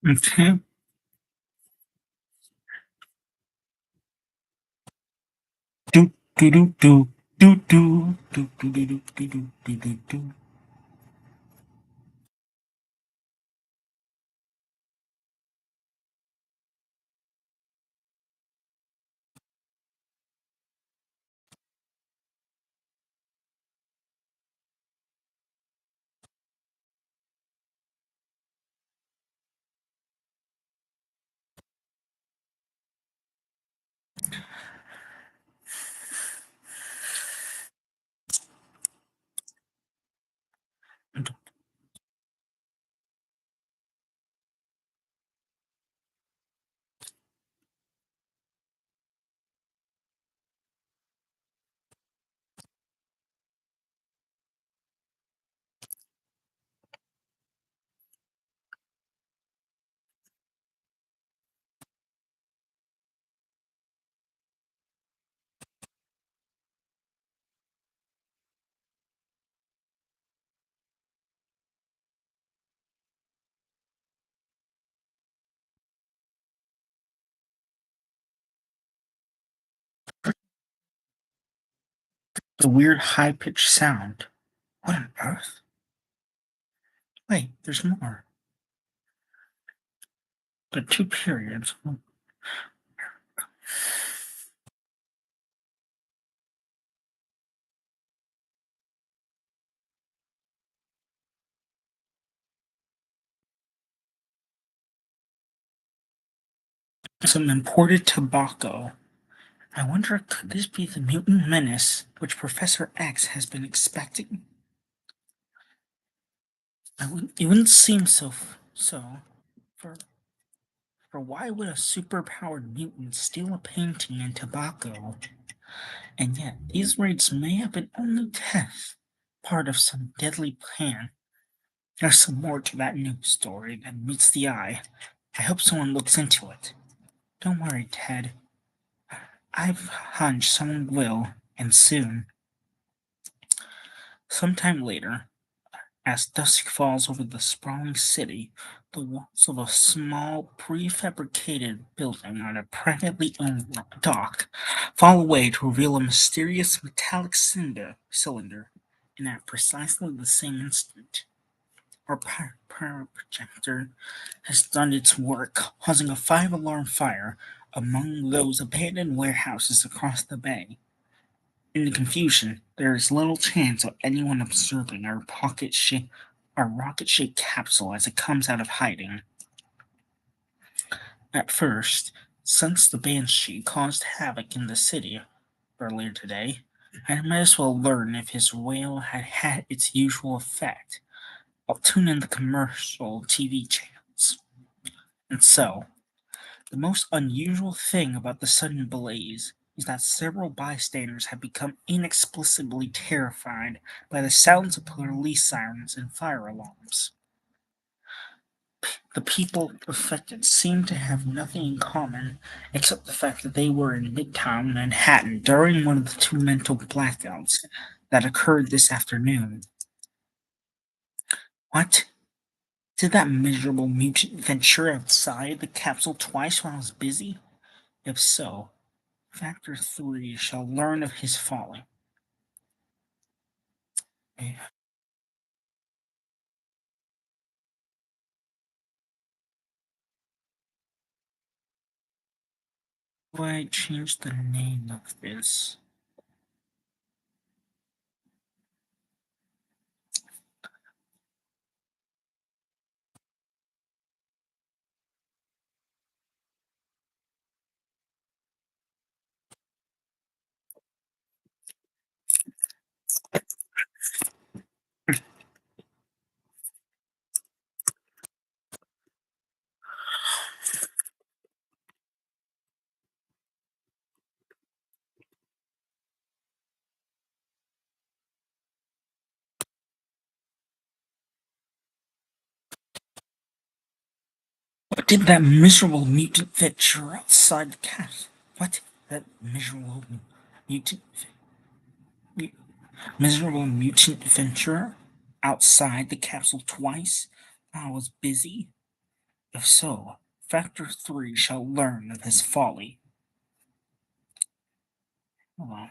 Okay. Do do do do do do do do do do do do do do do. The weird high pitched sound. What on earth? Wait, there's more. The two periods. Some imported tobacco. I wonder, could this be the mutant menace which Professor X has been expecting? It wouldn't seem so. For for why would a superpowered mutant steal a painting and tobacco? And yet, these raids may have been only tests, part of some deadly plan. There's some more to that news story than meets the eye. I hope someone looks into it. Don't worry, Ted. I've hunch someone will, and soon. Sometime later, as dusk falls over the sprawling city, the walls of a small prefabricated building on a privately owned dock fall away to reveal a mysterious metallic cylinder. And at precisely the same instant, our power projector has done its work, causing a five-alarm fire among those abandoned warehouses across the bay. In the confusion, there is little chance of anyone observing our rocket-shaped capsule as it comes out of hiding. At first, since the banshee caused havoc in the city earlier today, I might as well learn if his wail had had its usual effect. I'll tune in the commercial TV channels. And so, the most unusual thing about the sudden blaze is that several bystanders have become inexplicably terrified by the sounds of police sirens and fire alarms. The people affected seem to have nothing in common except the fact that they were in Midtown Manhattan during one of the two mental blackouts that occurred this afternoon. What? Did that miserable mutant venture outside the capsule twice while I was busy? If so, Factor 3 shall learn of his folly. Why change the name of this? What did that miserable mutant venture outside the castle? What? That miserable mutant. Miserable mutant adventurer outside the capsule twice? I was busy. If so, Factor 3 shall learn of his folly. Well,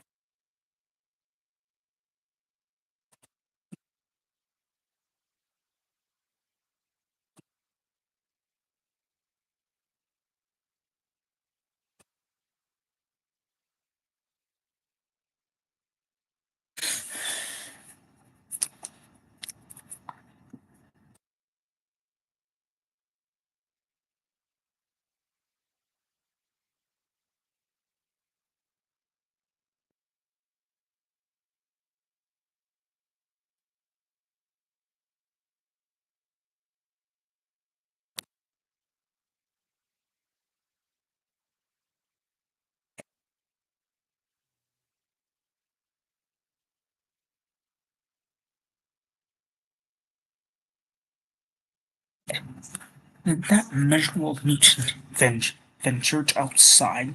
did that miserable mutant venture outside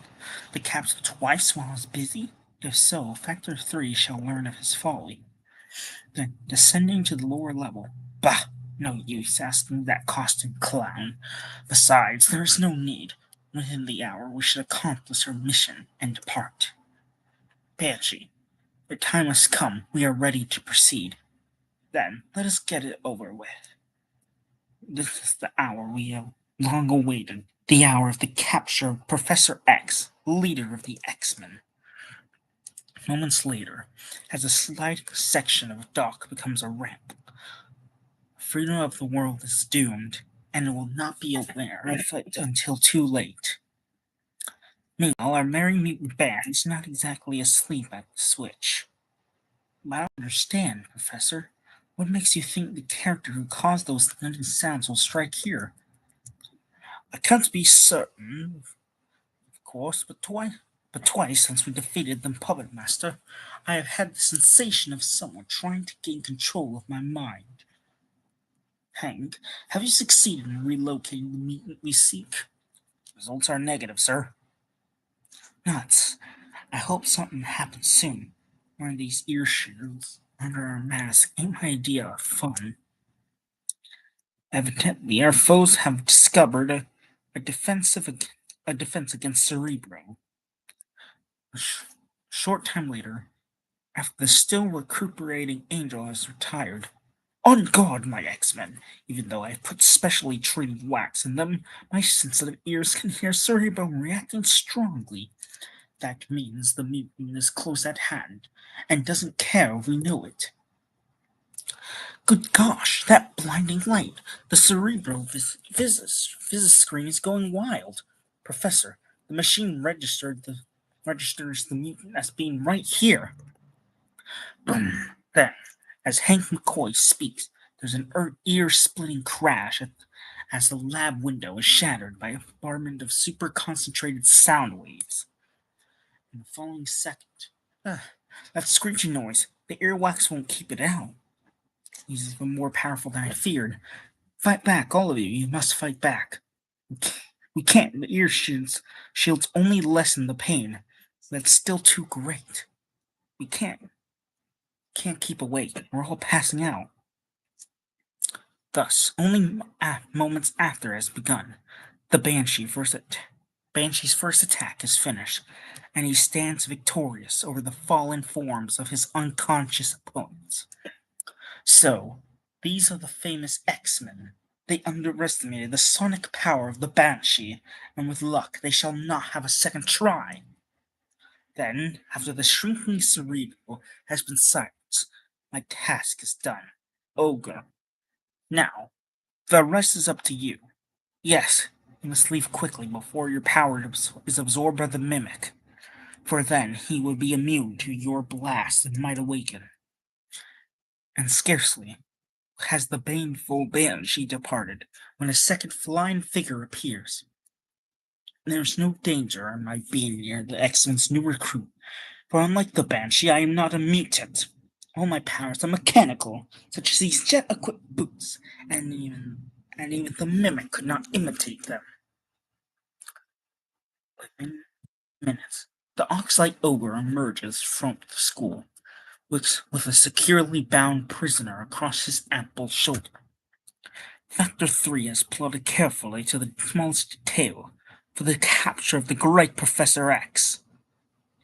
the capsule twice while I was busy? If so, Factor 3 shall learn of his folly. Then, descending to the lower level, bah! No use asking that costume clown. Besides, there is no need. Within the hour, we should accomplish our mission and depart. Banshee, the time has come. We are ready to proceed. Then, let us get it over with. This is the hour we have long awaited. The hour of the capture of Professor X, leader of the X-Men. Moments later, as a sliding section of dock becomes a ramp, freedom of the world is doomed, and it will not be aware of it until too late. Meanwhile, our merry mutant band is not exactly asleep at the switch. But I don't understand, Professor. What makes you think the character who caused those thundering sounds will strike here? I can't be certain, of course, but twice since we defeated the puppet master, I have had the sensation of someone trying to gain control of my mind. Hank, have you succeeded in relocating the mutant we seek? Results are negative, sir. Nuts. I hope something happens soon. Wearing these ear shields under our mask ain't my idea of fun. Evidently, our foes have discovered a defense against Cerebro. Short time later, after the still recuperating Angel has retired, on guard, my X-Men! Even though I have put specially treated wax in them, my sensitive ears can hear Cerebro reacting strongly. That means the mutant is close at hand, and doesn't care we know it. Good gosh, that blinding light! The Cerebro physics screen is going wild. Professor, the machine registers the mutant as being right here. Boom. Then, as Hank McCoy speaks, there's an ear-splitting crash as the lab window is shattered by a bombardment of super concentrated sound waves. In the following second, ah, that screeching noise, the earwax won't keep it out. He's even more powerful than I feared. Fight back, all of you. You must fight back. We can't. The shields only lessen the pain. That's still too great. We can't keep awake. We're all passing out. Thus, only moments after has begun, the Banshee's first attack is finished, and he stands victorious over the fallen forms of his unconscious opponents. So, these are the famous X-Men. They underestimated the sonic power of the Banshee, and with luck they shall not have a second try. Then, after the shrinking Cerebro has been silenced, my task is done. Ogre. Now, the rest is up to you. Yes, you must leave quickly before your power is absorbed by the Mimic, for then he will be immune to your blast and might awaken. And scarcely has the baneful Banshee departed when a second flying figure appears. There's no danger in my being near the X-Men's new recruit, for unlike the Banshee, I am not a mutant. All my powers are mechanical, such as these jet-equipped boots, and even the Mimic could not imitate them. Within minutes, the Oxlite Ogre emerges from the school, with a securely bound prisoner across his ample shoulder. Factor 3 has plotted carefully to the smallest detail for the capture of the great Professor X.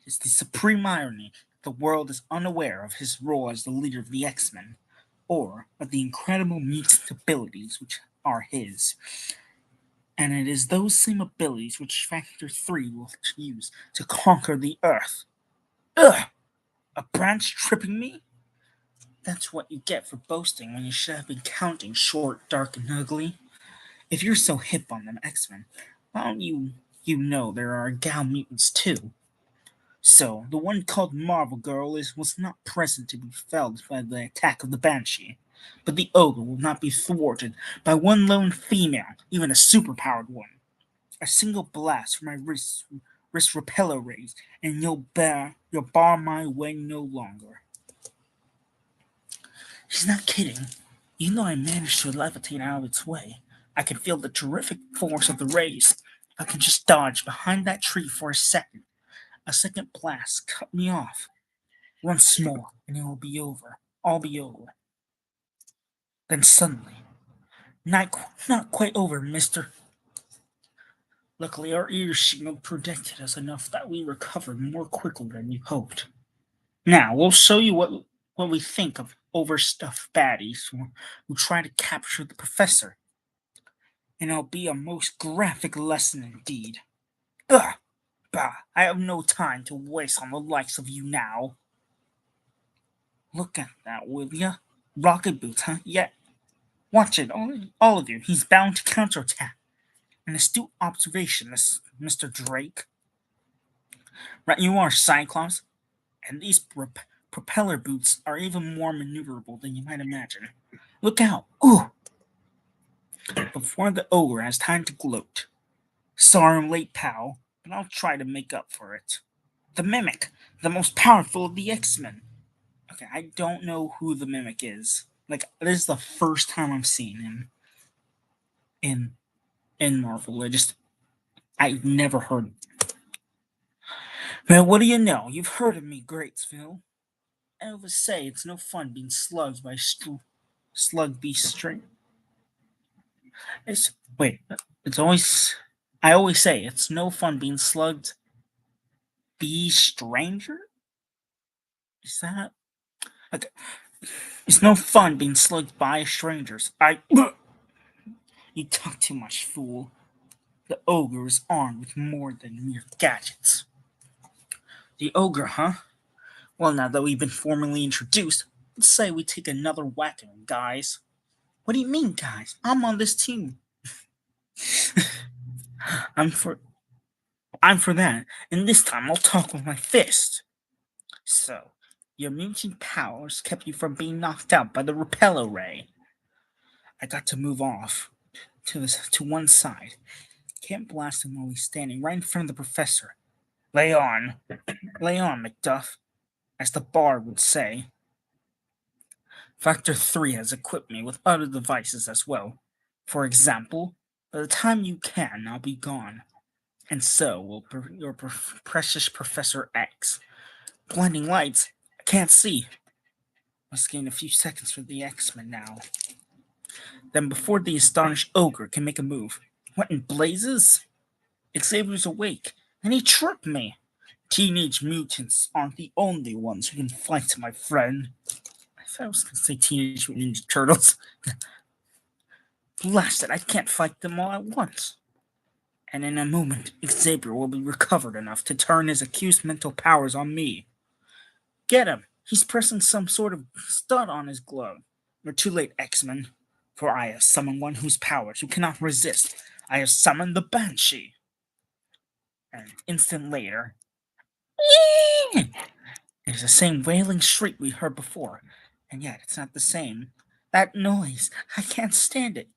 It is the supreme irony that the world is unaware of his role as the leader of the X-Men, or of the incredible mutant abilities which are his. And it is those same abilities which Factor 3 will use to conquer the Earth. Ugh! A branch tripping me? That's what you get for boasting when you should have been counting short, dark, and ugly. If you're so hip on them X-Men, why don't you know there are gal mutants too? So, the one called Marvel Girl was not present to be felled by the attack of the Banshee. But the ogre will not be thwarted by one lone female, even a superpowered one. A single blast from my wrist repeller rays, and you'll bar my way no longer. He's not kidding. Even though I managed to levitate out of its way, I can feel the terrific force of the rays. I can just dodge behind that tree for a second. A second blast cut me off. Once more, and it will be over. All be over. Then suddenly, not quite over, mister. Luckily, our ear signal protected us enough that we recovered more quickly than we hoped. Now, we'll show you what we think of overstuffed baddies who try to capture the professor. And it'll be a most graphic lesson indeed. Ugh! Bah! I have no time to waste on the likes of you now. Look at that, will ya? Rocket boots, huh? Yeah. Watch it, all of you. He's bound to counterattack. An astute observation, Mr. Drake. Right, you are, Cyclops. And these propeller boots are even more maneuverable than you might imagine. Look out! Ooh! Before the ogre has time to gloat. Sorry I'm late, pal, but I'll try to make up for it. The Mimic, the most powerful of the X-Men. Okay, I don't know who the Mimic is. Like, this is the first time I'm seeing him in Marvel. I've never heard. Well, what do you know? You've heard of me, Greatsville. I always say it's no fun being slugged by slug beast string. It's wait. It's always. I always say it's no fun being slugged. Be stranger. Is that? Okay. It's no fun being slugged by strangers. You talk too much, fool. The ogre is armed with more than mere gadgets. The ogre, huh? Well, now that we've been formally introduced, let's say we take another whack at him, guys. What do you mean, guys? I'm on this team. I'm for that, and this time I'll talk with my fist. So, your mutant powers kept you from being knocked out by the repeller ray. I got to move off to one side. Can't blast him while he's standing right in front of the professor. Lay on, Macduff, as the bard would say. Factor 3 has equipped me with other devices as well. For example, by the time you can, I'll be gone. And so will your precious Professor X. Blinding lights, I can't see. Must gain a few seconds for the X-Men now. Then before the astonished ogre can make a move. What in blazes? Xavier's awake, and he tripped me. Teenage mutants aren't the only ones who can fight, my friend. I thought I was going to say Teenage Mutant Ninja Turtles. Blast it, I can't fight them all at once. And in a moment, Xavier will be recovered enough to turn his accused mental powers on me. Get him! He's pressing some sort of stud on his glove. You're too late, X-Men, for I have summoned one whose powers you cannot resist. I have summoned the Banshee. And an instant later, it's the same wailing shriek we heard before, and yet it's not the same. That noise, I can't stand it.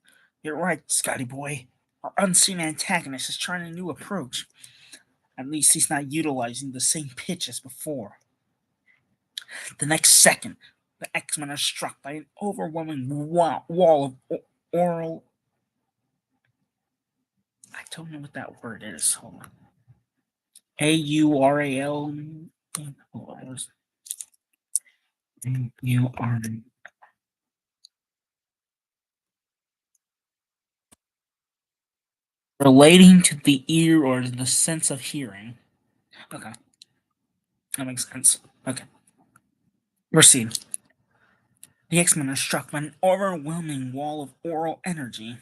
You're right, Scotty boy. Our unseen antagonist is trying a new approach. At least he's not utilizing the same pitch as before. The next second, the X-Men are struck by an overwhelming wall of oral. I don't know what that word is. Hold on. AURAL. You are relating to the ear or the sense of hearing. Okay, that makes sense. Okay, proceed. The X-Men are struck by an overwhelming wall of oral energy.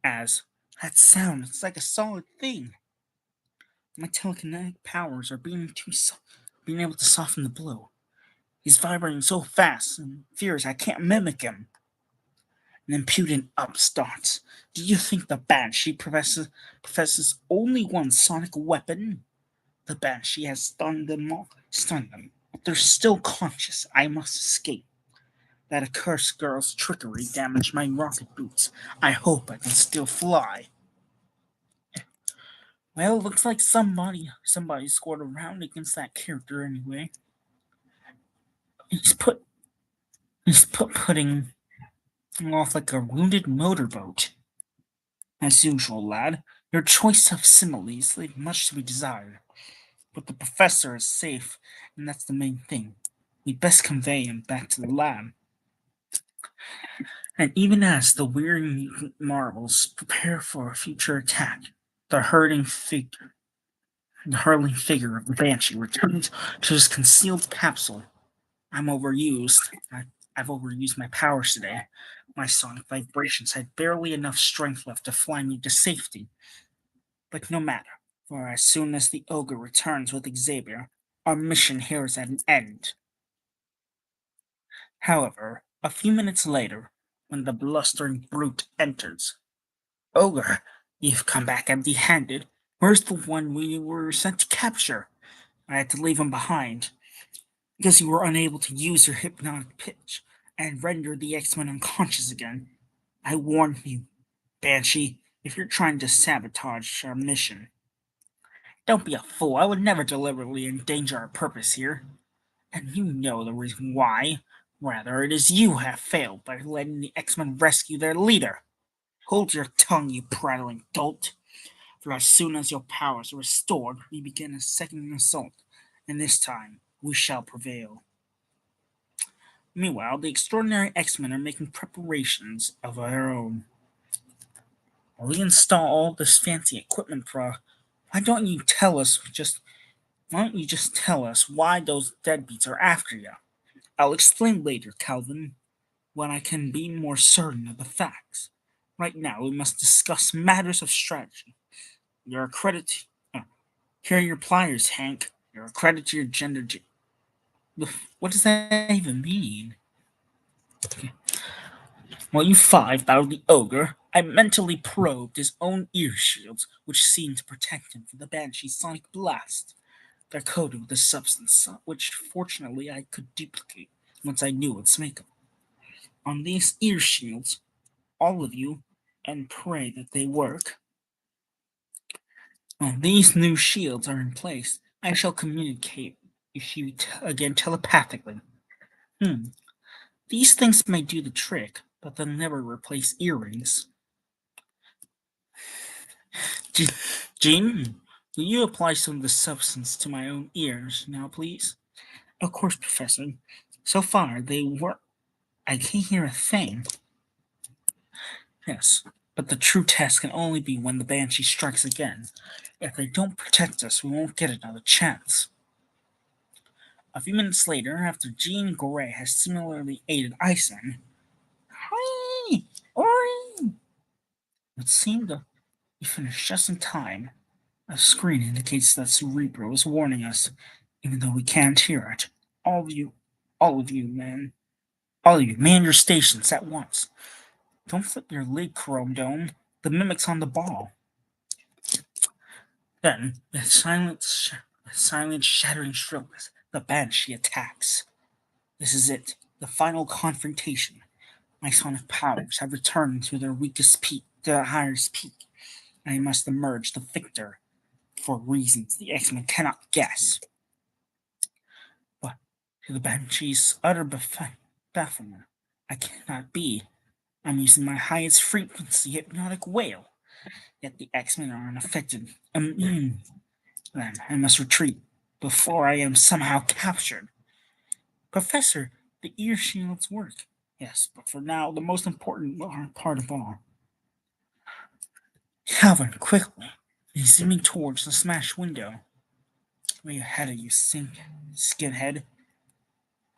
As that sound, it's like a solid thing. My telekinetic powers are being able to soften the blow. He's vibrating so fast and furious I can't mimic him. An impudent upstart. Do you think the banshee possesses only one sonic weapon? The banshee has stunned them all. Stunned them. But they're still conscious. I must escape. That accursed girl's trickery damaged my rocket boots. I hope I can still fly. Well, looks like somebody scored a round against that character anyway. He's put he's putting off like a wounded motorboat. As usual, lad, your choice of similes leave much to be desired. But the professor is safe, and that's the main thing. We'd best convey him back to the lab. And even as the weary mutant marvels prepare for a future attack, the hurling figure of the Banshee returns to his concealed capsule. I'm overused. I've overused my powers today. My sonic vibrations had barely enough strength left to fly me to safety. But no matter, for as soon as the ogre returns with Xavier, our mission here is at an end. However, a few minutes later, when the blustering brute enters, Ogre, you've come back empty handed. Where's the one we were sent to capture? I had to leave him behind because you were unable to use your hypnotic pitch and render the X-Men unconscious again. I warned you, Banshee, if you're trying to sabotage our mission. Don't be a fool. I would never deliberately endanger our purpose here. And you know the reason why. Rather, it is you who have failed by letting the X-Men rescue their leader. Hold your tongue, you prattling dolt. For as soon as your powers are restored, we begin a second assault, and this time we shall prevail. Meanwhile, the extraordinary X-Men are making preparations of their own. While we install all this fancy equipment for, why don't you tell us just why don't you just tell us why those deadbeats are after you? I'll explain later, Calvin, when I can be more certain of the facts. Right now, we must discuss matters of strategy. You're a credit. Here are your pliers, Hank. You're a credit to your gender. What does that even mean? While you five battled the ogre, I mentally probed his own ear shields, which seemed to protect him from the banshee's sonic blast. They're coated with a substance which, fortunately, I could duplicate once I knew its makeup. On these ear shields, all of you, and pray that they work. When these new shields are in place, I shall communicate with you again telepathically. Hmm. These things may do the trick, but they'll never replace earrings. Jean, will you apply some of the substance to my own ears now, please? Of course, Professor. So far, they work. I can't hear a thing. Yes, but the true test can only be when the Banshee strikes again. If they don't protect us, we won't get another chance. A few minutes later, after Jean Grey has similarly aided Ison, hurry! Hurry! It seemed to be finished just in time. A screen indicates that Cerebro is warning us, even though we can't hear it. All of you, all of you, all of you, man your stations at once. Don't flip your lid, Chrome Dome. The mimic's on the ball. Then, with silent, shattering shrillness, the Banshee attacks. This is it, the final confrontation. My sonic powers have returned to their weakest peak, their highest peak. I must emerge the victor for reasons the X-Men cannot guess. But to the Banshee's utter bafflement, I cannot be. I'm using my highest frequency hypnotic wail, yet the X-Men are unaffected. Then I must retreat before I am somehow captured. Professor, The ear shields work. Yes, but for now, the most important part of all. Calvin, quickly. He's zooming towards the smashed window. Way ahead of you, skinhead.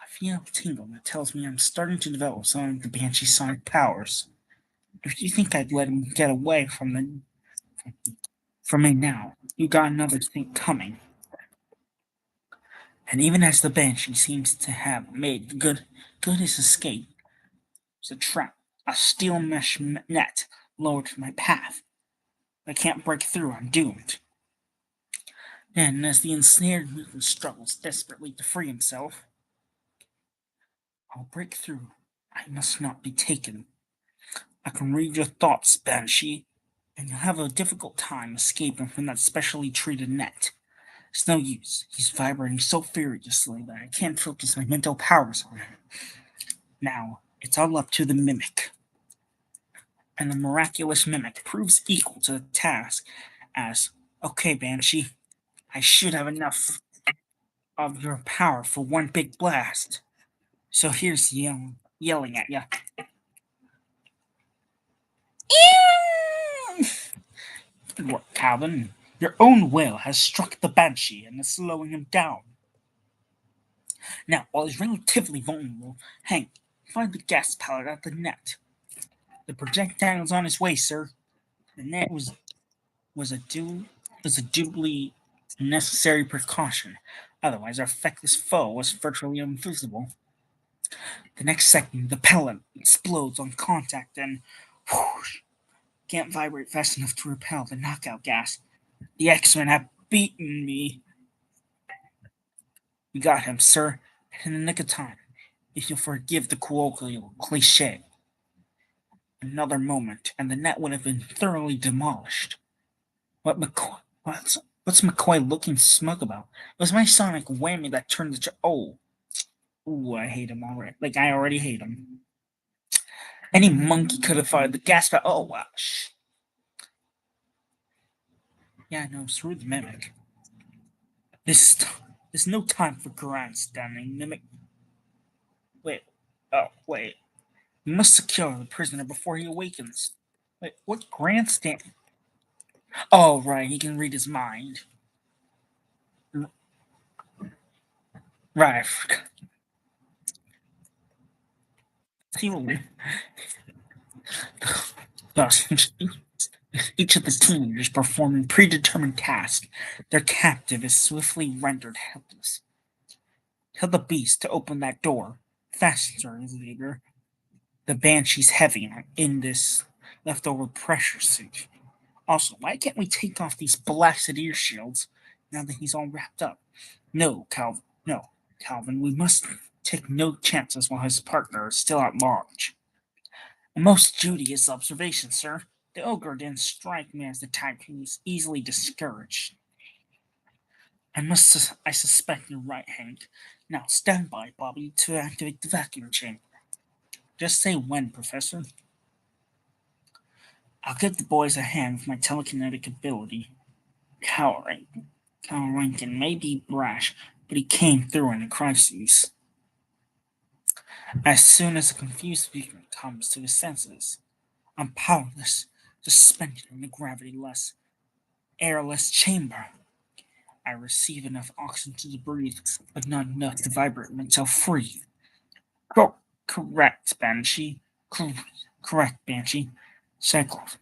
I feel a tingle that tells me I'm starting to develop some of the Banshee sonic powers. If you think I'd let him get away from me now, you got another thing coming. And even as the Banshee seems to have made good his escape, it's a trap, a steel mesh net lowered to my path. If I can't break through, I'm doomed. Then, as the ensnared mutant struggles desperately to free himself, I'll break through. I must not be taken. I can read your thoughts, Banshee, and you'll have a difficult time escaping from that specially treated net. It's no use. He's vibrating so furiously that I can't focus my mental powers on him. Now, it's all up to the mimic. And the miraculous mimic proves equal to the task as, okay, Banshee, I should have enough of your power for one big blast. So here's yelling at you. Good work, Calvin. Your own will has struck the Banshee and is slowing him down. Now, while he's relatively vulnerable, Hank, find the gas pellet at the net. The projectile's on its way, sir. The net was a due was a doubly necessary precaution. Otherwise, our feckless foe was virtually invisible. The next second, the pellet explodes on contact and whoosh, can't vibrate fast enough to repel the knockout gas. The X-Men have beaten me. We got him, sir, in the nick of time. If you'll forgive the colloquial cliche. Another moment, and the net would have been thoroughly demolished. What McCoy? What's McCoy looking smug about? It was my sonic whammy that turned the. Ooh, I hate him already. Like I already hate him. Any monkey could have fired the gas. Oh wow. Yeah, no, screw the mimic. This there's no time for grandstanding. Mimic. Wait. Oh wait. We must secure the prisoner before he awakens. Wait, what grandstand? Oh right, he can read his mind. Right. He will. Thus, each of the teenagers performing predetermined tasks, their captive is swiftly rendered helpless. Tell the beast to open that door. Faster, leader. The Banshee's heavy in this leftover pressure suit. Also, why can't we take off these blasted ear shields now that he's all wrapped up? No, Calvin. No, Calvin. We must take no chances while his partner is still at large. A most judicious observation, sir. The ogre didn't strike me as the type who is easily discouraged. I suspect you're right, Hank. Now stand by, Bobby, to activate the vacuum chamber. Just say when, Professor. I'll give the boys a hand with my telekinetic ability. Cowering. Cal Rankin may be brash, but he came through in a crisis. As soon as the confused speaker comes to his senses, I'm powerless, suspended in the gravity-less, airless chamber. I receive enough oxygen to breathe, but not enough to vibrate myself free. Correct, Banshee. Correct, Banshee. Cyclops,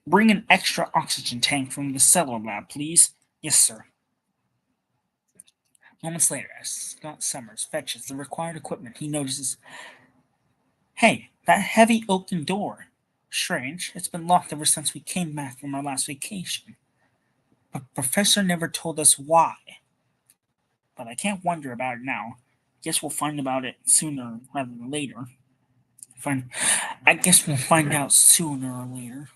bring an extra oxygen tank from the cellar lab, please. Yes, sir. Moments later, as Scott Summers fetches the required equipment, he notices, hey, that heavy oaken door. Strange, it's been locked ever since we came back from our last vacation. But Professor never told us why. But I can't wonder about it now. Guess we'll find about it sooner rather than later. I guess we'll find out sooner or later.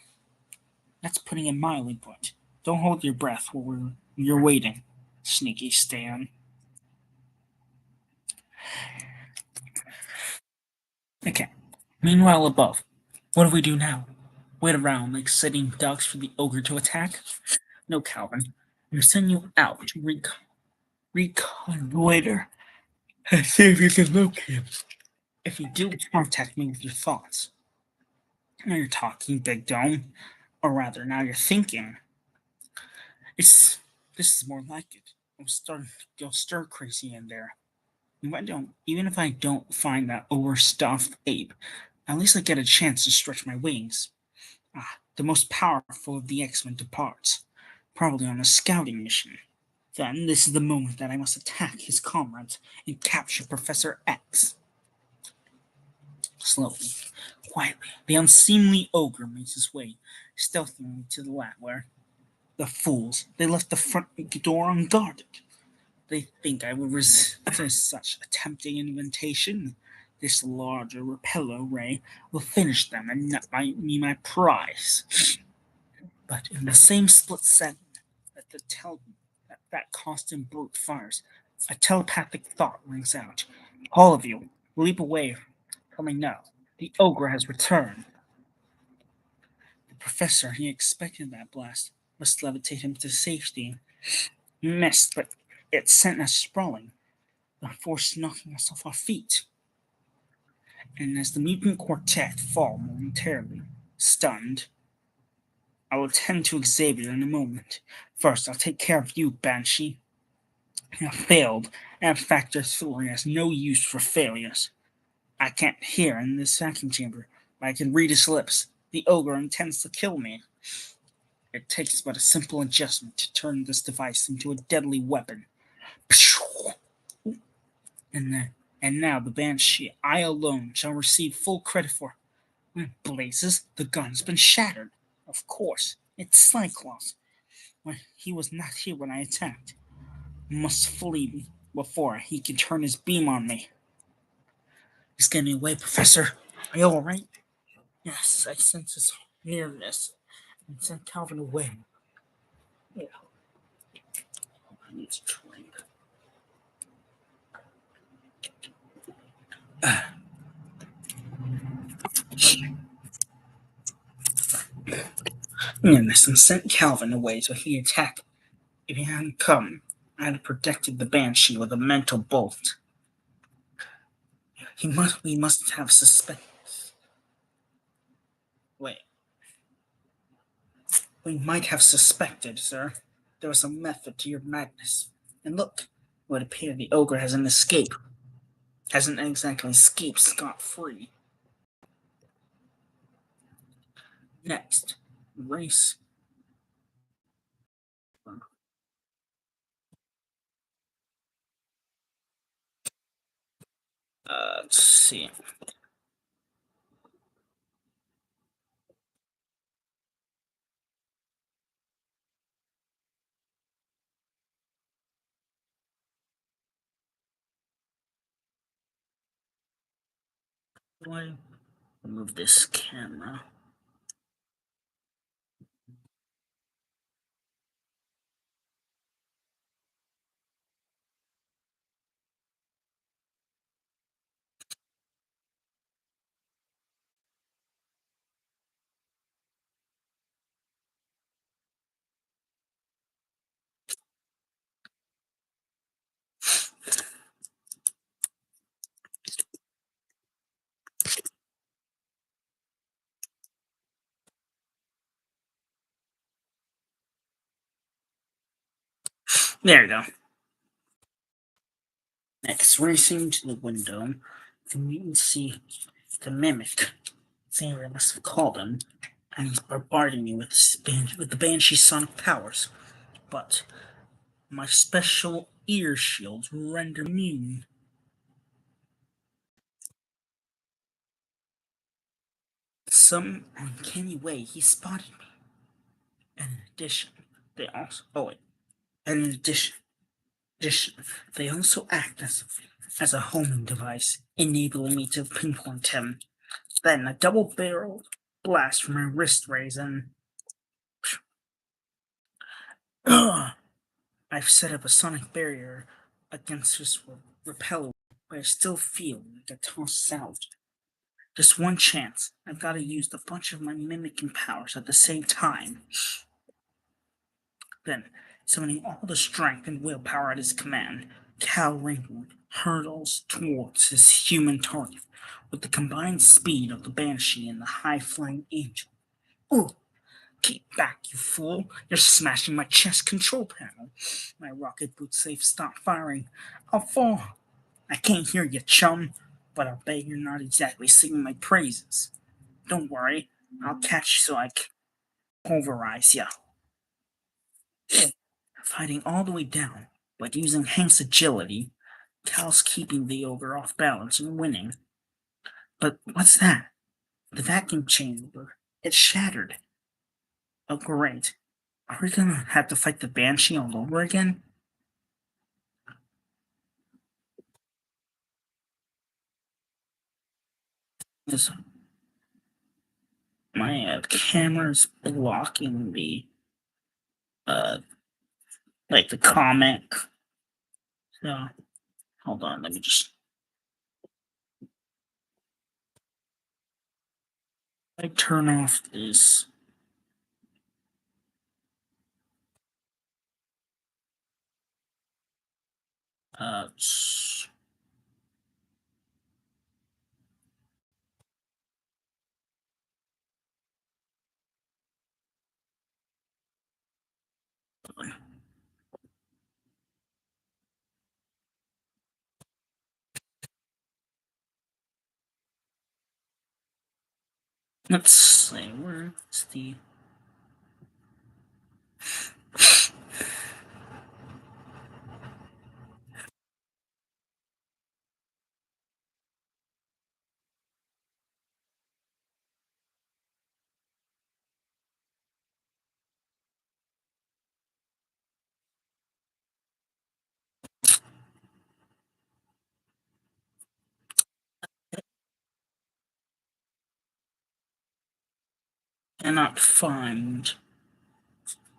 That's putting it mildly put. Don't hold your breath while you're waiting, sneaky Stan. Okay. Meanwhile, above, what do we do now? Wait around like sitting ducks for the ogre to attack? No, Calvin. I'm sending you out to reconnoiter and see if you can locate him. If you do contact me with your thoughts, now you're talking, Big Dome. Or rather, now you're thinking. It's this is more like it. I'm starting to go stir crazy in there. Even if I don't find that overstuffed ape, at least I get a chance to stretch my wings. The most powerful of the X-Men departs, probably on a scouting mission. Then this is the moment that I must attack his comrades and capture Professor X. Slowly, quietly, the unseemly ogre makes his way stealthily to the lab where the fools, they left the front door unguarded. They think I would resist such a tempting invitation. This larger repeller ray will finish them and net me my prize. But in the same split second that that constant brute fires, a telepathic thought rings out. All of you, leap away from me now. The ogre has returned. The professor, he expected that blast, must levitate him to safety. He missed, but it sent us sprawling, the force knocking us off our feet. And as the mutant quartet fall momentarily, stunned, I will tend to Xavier in a moment. First, I'll take care of you, Banshee. You have failed, and Factor Theory has no use for failures. I can't hear in this vacuum chamber, but I can read his lips. The ogre intends to kill me. It takes but a simple adjustment to turn this device into a deadly weapon. And now the Banshee, I alone, shall receive full credit for. Blazes, the gun's been shattered. Of course, it's Cyclops. Well, he was not here when I attacked. Must flee before he can turn his beam on me. He's getting away, Professor. Are you alright? Yes, I sense his nearness and sent Calvin away. Yeah, I need to drink. Nearness and sent Calvin away so he attacked. If he hadn't come, I'd have protected the Banshee with a mental bolt. We must have suspected. Wait. We might have suspected, sir. There was a method to your madness. And look, it would appear the ogre hasn't exactly escaped scot-free. Next, race. Let's see. Do I move this camera? There we go. Next, racing to the window, the mutant see the mimic. Xavier must have called him, and he's bombarding me with the Banshee sonic powers. But my special ear shields render immune. Some uncanny way he spotted me. And in addition, they also and in addition, they also act as a homing device, enabling me to pinpoint him. Then a double-barreled blast from my wrist rays and I've set up a sonic barrier against his repel, but I still feel like a tossed out. Just one chance. I've got to use a bunch of my mimicking powers at the same time. Then, summoning all the strength and willpower at his command, Cal Ringwood hurtles towards his human target with the combined speed of the banshee and the high-flying angel. Oh, keep back, you fool! You're smashing my chest control panel. My rocket boot safe stopped firing. I'll fall. I can't hear you, chum, but I'll bet you're not exactly singing my praises. Don't worry, I'll catch you so I can pulverize you. Fighting all the way down, but using Hank's agility, Cal's keeping the ogre off balance and winning. But what's that? The vacuum chamber. It's shattered. Oh, great. Are we gonna have to fight the banshee all over again? Is my camera's blocking the uh like the comic. So hold on, let me just turn off this. Uh, let's see, where's the cannot find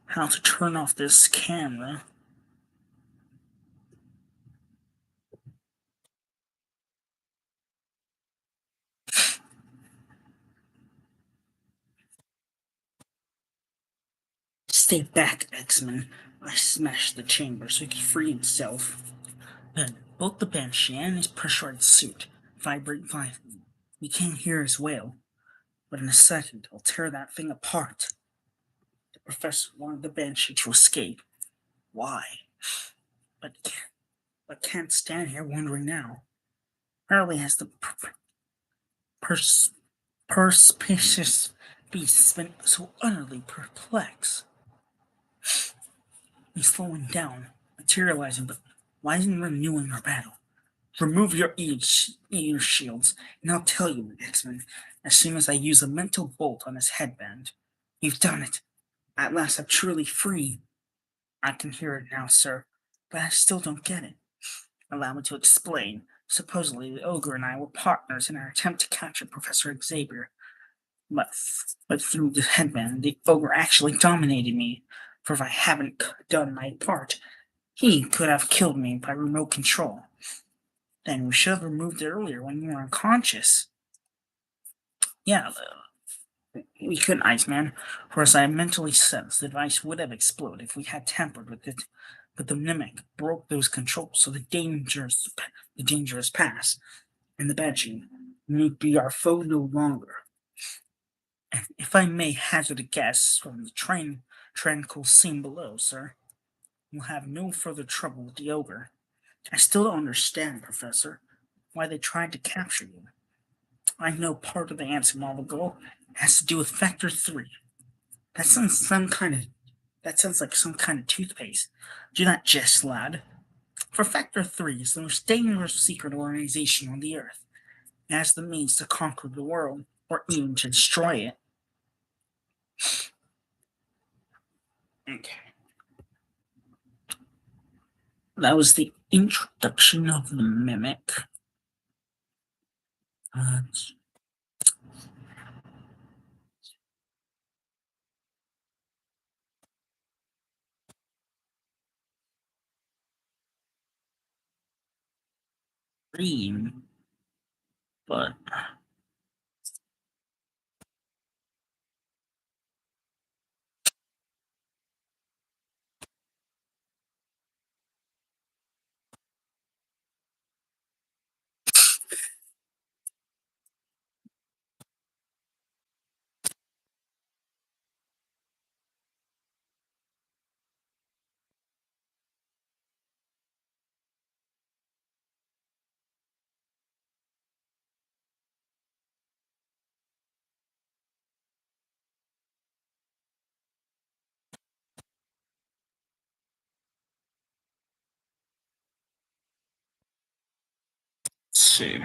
how to turn off this camera. Stay back, X-Men. I smashed the chamber so he could free himself. Then both the banshee and his pressurized suit vibrate violently. You can't hear his wail, but in a second I'll tear that thing apart. The professor wanted the banshee to escape. Why? But can't stand here wondering now. Rarely has the pers- perspicacious beast been so utterly perplexed. He's slowing down, materializing, but why isn't he renewing our battle? Remove your ear shields, and I'll tell you, X-Men, as soon as I use a mental bolt on his headband. You've done it. At last I'm truly free. I can hear it now, sir, but I still don't get it. Allow me to explain. Supposedly, the ogre and I were partners in our attempt to capture Professor Xavier. But, but through the headband, the ogre actually dominated me. For if I haven't done my part, he could have killed me by remote control. Then we should have removed it earlier when you were unconscious. Yeah, we couldn't, Iceman. For as I mentally sensed, the device would have exploded if we had tampered with it. But the mimic broke those controls, so the dangerous pass, and the banshee need be our foe no longer. And if I may hazard a guess from the tranquil scene below, sir, we'll have no further trouble with the ogre. I still don't understand, Professor, why they tried to capture you. I know part of the answer while ago has to do with factor 3. That sounds some kind of that sounds like some kind of toothpaste. Do not jest, lad. For Factor 3 is the most dangerous secret organization on the earth. It has the means to conquer the world, or even to destroy it. Okay. That was the introduction of the mimic. Uh, Dream, but see.